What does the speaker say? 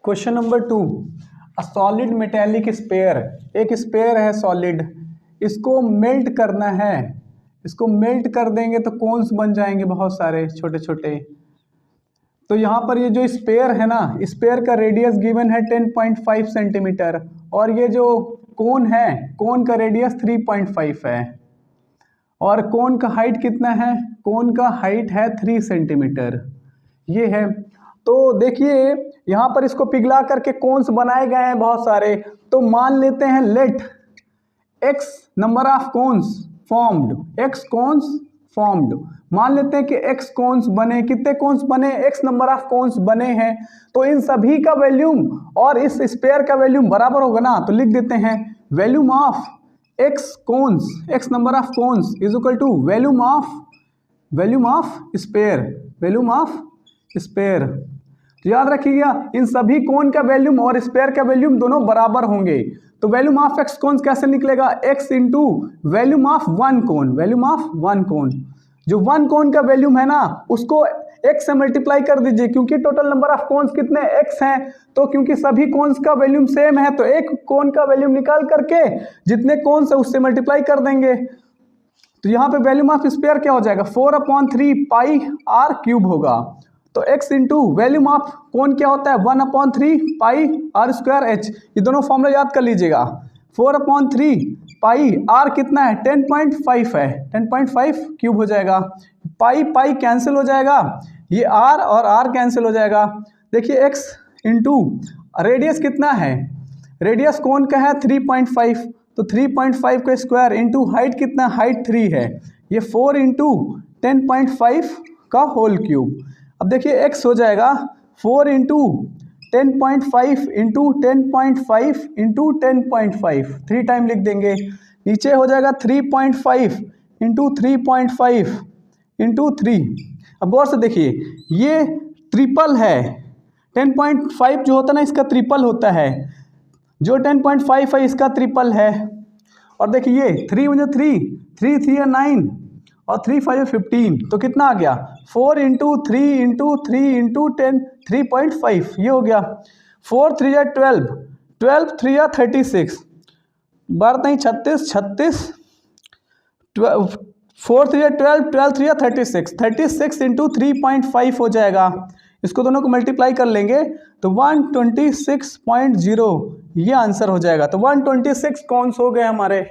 Question number 2, a solid metallic sphere. एक sphere है solid, इसको मेल्ट करना है। इसको मेल्ट कर देंगे तो कोन्स बन जाएंगे बहुत सारे छोटे छोटे। तो यहाँ पर ये जो स्पेयर है ना, स्पेयर का रेडियस गिवन है 10.5 सेंटीमीटर और ये जो कोन है, कोन का रेडियस 3.5 है और कोन का हाइट कितना है? कोन का हाइट है 3 सेंटीमीटर। ये है। तो देखिए यहाँ पर इसको पिघला करके कोन्स बनाए गए हैं बहुत सारे। तो मान लेते हैं let x number of cones formed, x cones formed. मान लेते हैं कि x कोन्स बने। कितने कोन्स बने? x नंबर ऑफ कोन्स बने हैं। तो इन सभी का वैल्यूम और इस स्पेयर का वैल्यूम बराबर होगा ना, तो लिख देते हैं volume of x cones, x number of cones is equal to volume of sphere, volume of sphere. तो याद रखिएगा इन सभी कोन का वैल्यूम और स्पेयर का वैल्यूम दोनों बराबर होंगे। तो वैल्यूम ऑफ x कोन्स कैसे निकलेगा? x into volume of one cone, volume of one कोन। जो वन कोन का वैल्यूम है ना, उसको x से मल्टीप्लाई कर दीजिए, क्योंकि टोटल नंबर ऑफ कोन्स कितने x हैं। तो क्योंकि सभी कोन्स का वैल्यूम सेम है, तो एक कोन का वैल्यूम निकाल करके जितने कोन्स है उससे मल्टीप्लाई कर देंगे। तो यहाँ पे वैल्यूम ऑफ स्पेयर क्या हो जाएगा? 4/3 पाई r क्यूब होगा। तो x into volume of cone क्या होता है? 1/3 पाई r स्क्वायर h। ये दोनों फॉर्मूला याद कर लीजिएगा। 4/3 पाई r कितना है? 10.5 है, 10.5 क्यूब हो जाएगा। पाई पाई कैंसिल हो जाएगा, ये r और r कैंसिल हो जाएगा। देखिए x इंटू रेडियस कितना है? रेडियस कोन का है 3.5, तो 3.5 का स्क्वायर इंटू हाइट कितना? हाइट 3 है, ये 4 इंटू 10.5 का होल क्यूब। अब देखिए x हो जाएगा 4 इंटू 10.5 इंटू 10.5 इंटू 10.5, 3 टाइम लिख देंगे। नीचे हो जाएगा 3.5 इंटू 3.5 इंटू 3। अब गौर से देखिए ये ट्रिपल है, 10.5 जो होता है ना इसका ट्रिपल होता है, जो 10.5 है इसका ट्रिपल है। और देखिए 3 मुझे 3 3 9 और 3 5 15, तो कितना आ गया? 4 इंटू 3 इंटू 3 इंटू 10, 3.5 ये हो गया। 4 3 12, 12 3 36, बार नहीं 36 36, 4 3 12, 12 3 36, 36 इंटू 3.5 हो जाएगा। इसको दोनों को मल्टीप्लाई कर लेंगे तो 126.0 ये आंसर हो जाएगा। तो 126 कौन हो गए हमारे।